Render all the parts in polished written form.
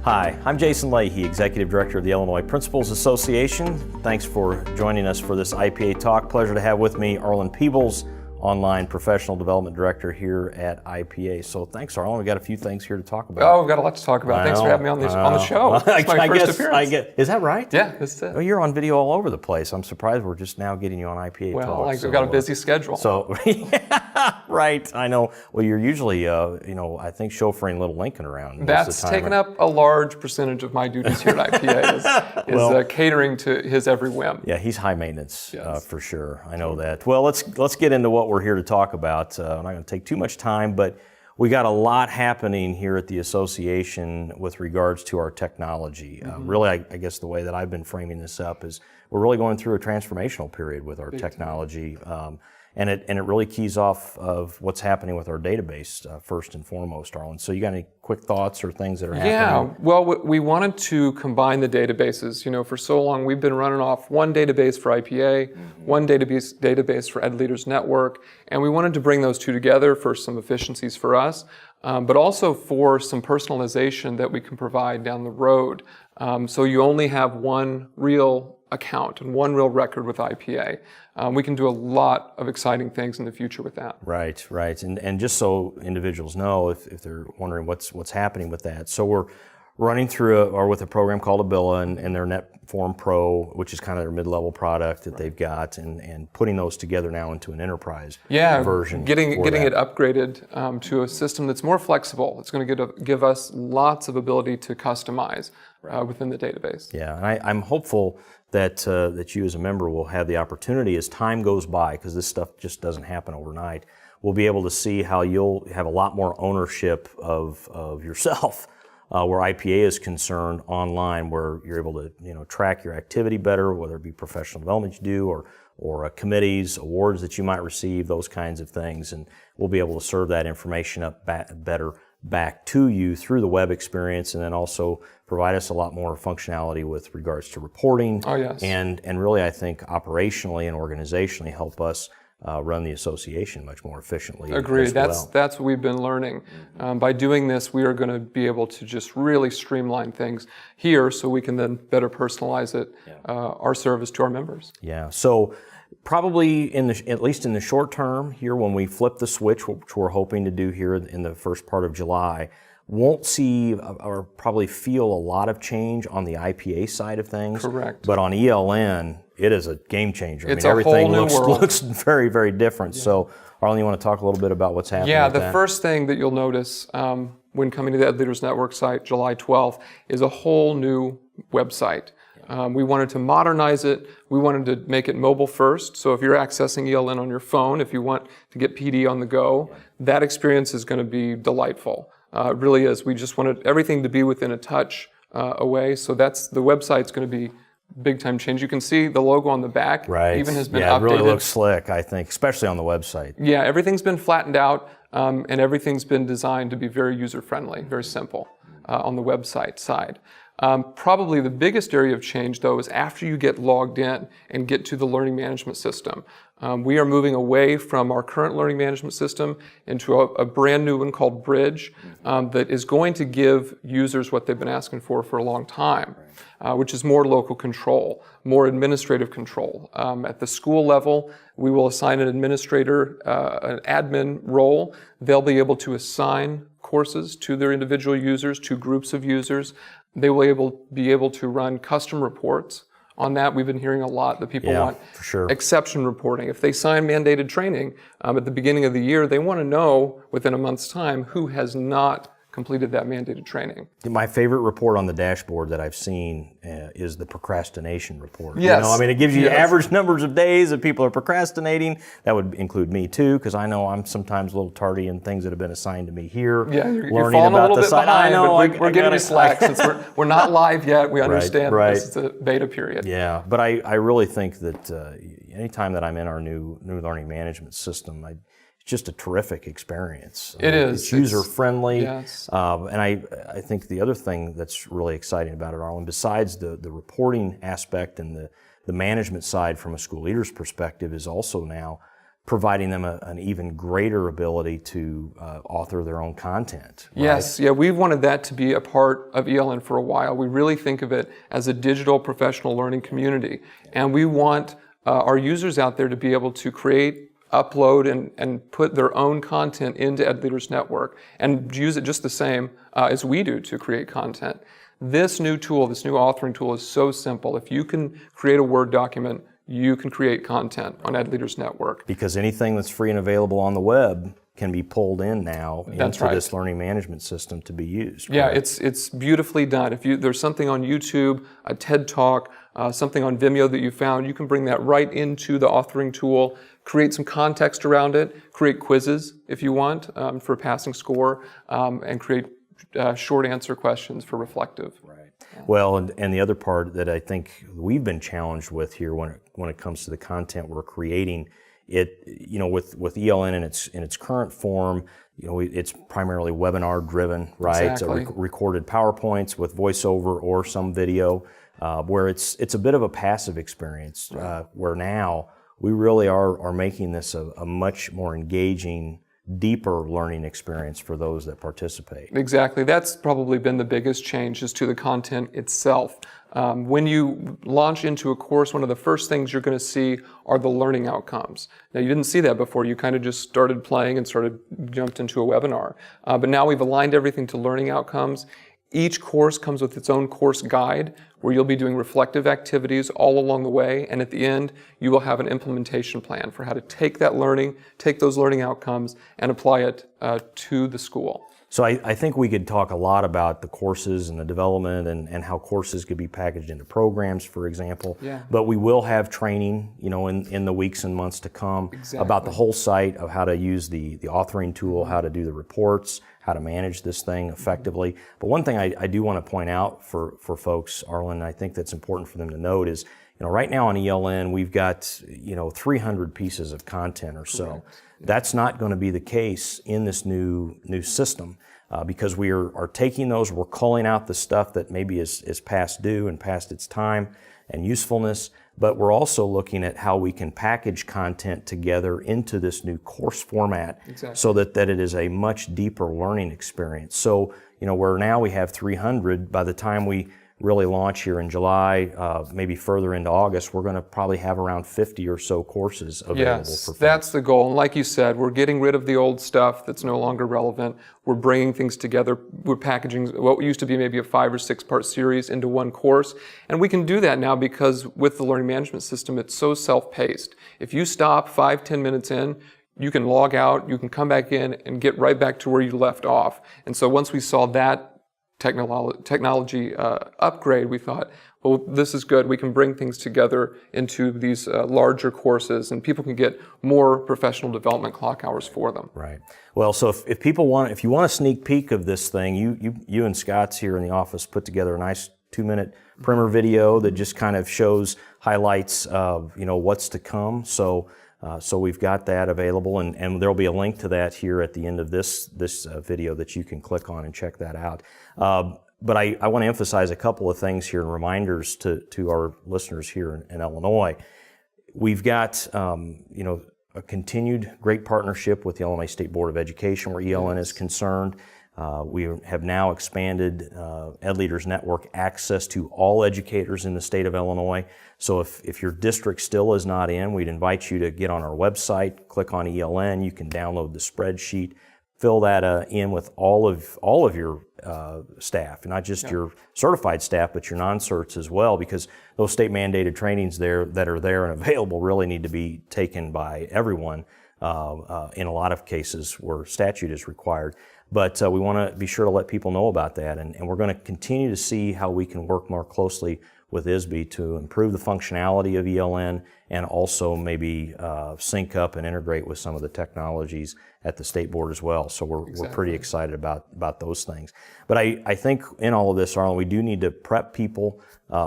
Hi, I'm Jason Leahy, Executive Director of the Illinois Principals Association. Thanks for joining us for this IPA Talk. Pleasure to have with me Arlin, Online Professional Development Director here at IPA. So thanks, Arlin. We've got a few things here to talk about. Oh, we've got a lot to talk about. Thanks for having me on the show. It's my first appearance. Is that right? Yeah, that's it. Well, you're on video all over the place. I'm surprised we're just now getting you on IPA Talk. We've got a busy schedule. So, right, I know. Well, you're usually, I think chauffeuring Little Lincoln around. That's taken up a large percentage of my duties here at IPA, is catering to his every whim. Yeah, he's high maintenance, yes. For sure. I know that. Well, let's get into what we're here to talk about. I'm not going to take too much time, but we got a lot happening here at the association with regards to our technology. Really, I guess the way that I've been framing this up is we're really going through a transformational period with our technology. And it really keys off of what's happening with our database first and foremost, Arlin. So you got any quick thoughts or things that are happening? Yeah, well, we wanted to combine the databases. For so long we've been running off one database for IPA, one database for Ed Leaders Network, and we wanted to bring those two together for some efficiencies for us, but also for some personalization that we can provide down the road. So you only have one real account and one real record with IPA. We can do a lot of exciting things in the future with that. Right. And just so individuals know, if they're wondering what's happening with that, so we're running through with a program called Abilla and their NetForm Pro, which is kind of their mid-level product that they've got, and putting those together now into an enterprise version. Getting it upgraded to a system that's more flexible. It's going to give us lots of ability to customize within the database. Yeah, and I'm hopeful that you as a member will have the opportunity as time goes by, because this stuff just doesn't happen overnight. We'll be able to see how you'll have a lot more ownership of yourself where IPA is concerned online, where you're able to track your activity better, whether it be professional development you do or committees, awards that you might receive, those kinds of things, and we'll be able to serve that information up better back to you through the web experience, and then also provide us a lot more functionality with regards to reporting. Oh, yes. And really, I think operationally and organizationally help us run the association much more efficiently. Agreed. That's what we've been learning. By doing this, we are going to be able to just really streamline things here, so we can then better personalize it, our service to our members. Yeah. So probably at least in the short term here, when we flip the switch, which we're hoping to do here in the first part of July, won't see or probably feel a lot of change on the IPA side of things. Correct. But on ELN, it is a game changer. Everything looks very, very different. Yeah. So, Arlin, you want to talk a little bit about what's happening? Yeah, the first thing that you'll notice when coming to the Ed Leaders Network site, July 12th, is a whole new website. We wanted to modernize it. We wanted to make it mobile first. So if you're accessing ELN on your phone, if you want to get PD on the go, that experience is going to be delightful. It really is. We just wanted everything to be within a touch away. So the website's going to be big time change. You can see the logo on the back even has been updated. It really looks slick, I think, especially on the website. Yeah, everything's been flattened out, and everything's been designed to be very user-friendly, very simple on the website side. Probably the biggest area of change, though, is after you get logged in and get to the learning management system. We are moving away from our current learning management system into a brand new one called Bridge that is going to give users what they've been asking for a long time, which is more local control, more administrative control. At the school level, we will assign an administrator, an admin role. They'll be able to assign courses to their individual users, to groups of users. They will be able to run custom reports. On that, we've been hearing a lot that people want exception reporting. If they sign mandated training at the beginning of the year, they want to know within a month's time who has not completed that mandated training. My favorite report on the dashboard that I've seen is the procrastination report. Yes. It gives you average numbers of days that people are procrastinating. That would include me too, because I know I'm sometimes a little tardy in things that have been assigned to me here. Yeah, you're falling a little bit behind, I know, but we're giving you slack since we're not live yet. We understand this is a beta period. Yeah, but I really think that anytime that I'm in our new learning management system, it's just a terrific experience. It is. It's user-friendly. Yes. And I think the other thing that's really exciting about it, Arlin, besides the reporting aspect and the management side from a school leader's perspective, is also now providing them an even greater ability to author their own content. Right? Yes, yeah, we've wanted that to be a part of ELN for a while. We really think of it as a digital professional learning community, and we want our users out there to be able to create, upload, and put their own content into EdLeaders Network and use it just the same as we do to create content. This new tool, this new authoring tool is so simple. If you can create a Word document, you can create content on EdLeaders Network. Because anything that's free and available on the web can be pulled in now into this learning management system to be used. Yeah, it's beautifully done. If there's something on YouTube, a TED Talk, something on Vimeo that you found, you can bring that right into the authoring tool, create some context around it, create quizzes if you want for a passing score, and create short answer questions for reflective. Right. Well, and the other part that I think we've been challenged with here when it comes to the content we're creating, with ELN in its current form, it's primarily webinar driven, right? Exactly. Recorded PowerPoints with voiceover or some video, where it's a bit of a passive experience. Right. Where now we really are making this a much more engaging, deeper learning experience for those that participate. Exactly. That's probably been the biggest change is to the content itself. When you launch into a course, one of the first things you're going to see are the learning outcomes. Now, you didn't see that before. You kind of just started playing and jumped into a webinar. But now we've aligned everything to learning outcomes. Each course comes with its own course guide where you'll be doing reflective activities all along the way, and at the end you will have an implementation plan for how to take that learning, take those learning outcomes, and apply it to the school. So I think we could talk a lot about the courses and the development and how courses could be packaged into programs, for example. Yeah. But we will have training, in the weeks and months to come about the whole site of how to use the authoring tool, how to do the reports, how to manage this thing effectively. But one thing I do want to point out for folks, Arlin, I think that's important for them to note is, right now on ELN, we've got, 300 pieces of content or so. Correct. That's not going to be the case in this new system because we are taking those, we're calling out the stuff that maybe is past due and past its time and usefulness, but we're also looking at how we can package content together into this new course format so that it is a much deeper learning experience. So, where now we have 300, by the time we really launch here in July, maybe further into August, we're going to probably have around 50 or so courses available for folks. That's the goal. And like you said, we're getting rid of the old stuff that's no longer relevant. We're bringing things together. We're packaging what used to be maybe a 5 or 6 part series into one course. And we can do that now because with the learning management system, it's so self-paced. If you stop 5-10 minutes in, you can log out, you can come back in and get right back to where you left off. And so once we saw that technology upgrade, we thought, well, this is good. We can bring things together into these larger courses, and people can get more professional development clock hours for them. Right. Well, so if you want a sneak peek of this thing, you and Scott's here in the office put together a nice 2-minute primer video that just kind of shows highlights of what's to come. So we've got that available, and there'll be a link to that here at the end of this video that you can click on and check that out. But I want to emphasize a couple of things here and reminders to our listeners here in Illinois. We've got a continued great partnership with the Illinois State Board of Education where ELN is concerned. We have now expanded EdLeaders Network access to all educators in the state of Illinois. So if your district still is not in, we'd invite you to get on our website, click on ELN. You can download the spreadsheet, fill that in with all of your staff, not just your certified staff, but your non-certs as well, because those state mandated trainings that are there and available really need to be taken by everyone in a lot of cases where statute is required. But we want to be sure to let people know about that, and we're going to continue to see how we can work more closely with ISB to improve the functionality of ELN and also maybe sync up and integrate with some of the technologies at the state board as well. So we're pretty excited about those things. But I think in all of this, Arlen, we do need to prep people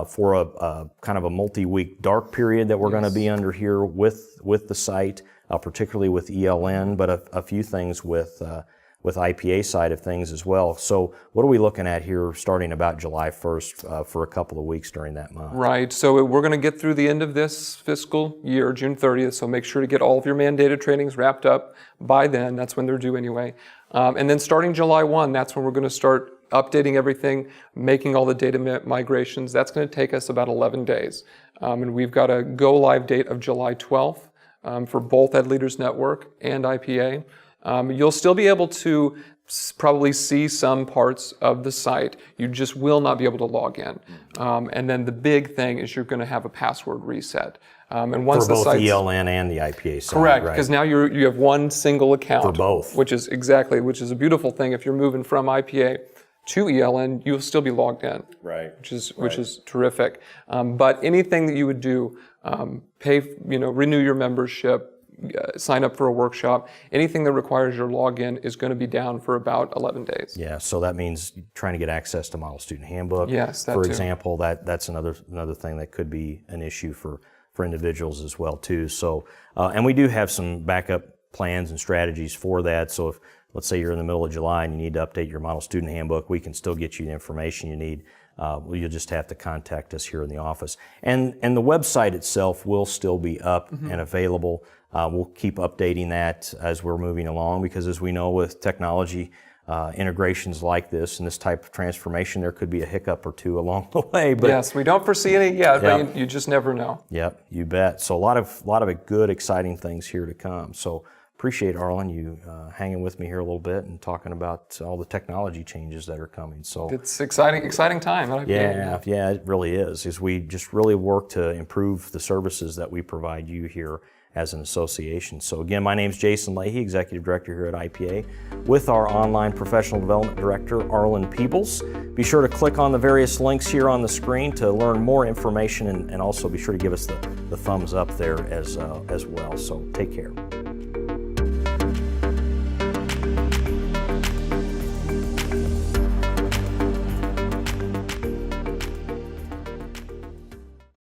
for a kind of a multi-week dark period that we're going to be under here with the site, particularly with ELN, but a few things with with IPA side of things as well. So what are we looking at here starting about July 1st for a couple of weeks during that month? Right, so we're going to get through the end of this fiscal year, June 30th, so make sure to get all of your mandated trainings wrapped up by then. That's when they're due anyway. And then starting July 1, that's when we're going to start updating everything, making all the data migrations. That's going to take us about 11 days. And we've got a go live date of July 12th for both EdLeaders Network and IPA. You'll still be able to probably see some parts of the site. You just will not be able to log in. And then the big thing is you're going to have a password reset. And once for both the ELN and the IPA side, correct, right? because now you have one single account For both. which is a beautiful thing. If you're moving from IPA to ELN, you'll still be logged in, Right. which is terrific. But anything that you would do, renew your membership, sign up for a workshop, anything that requires your login is going to be down for about 11 days. Yeah, so that means trying to get access to Model Student Handbook. Yes, that for too. example, that's another thing that could be an issue for individuals as well too. So, and we do have some backup plans and strategies for that. So if, let's say you're in the middle of July and you need to update your Model Student Handbook, we can still get you the information you need. You'll just have to contact us here in the office. And the website itself will still be up and available. We'll keep updating that as we're moving along, because as we know with technology integrations like this and this type of transformation, there could be a hiccup or two along the way. But yes, we don't foresee any yet, but you just never know. Yep, you bet. So a lot of good, exciting things here to come. So appreciate, Arlin, you hanging with me here a little bit and talking about all the technology changes that are coming. So it's exciting time. Yeah, it really is. As we just really work to improve the services that we provide you here as an association. So again, my name's Jason Leahy, Executive Director here at IPA, with our Online Professional Development Director, Arlin Peebles. Be sure to click on the various links here on the screen to learn more information, and also be sure to give us the thumbs up there as well. So take care.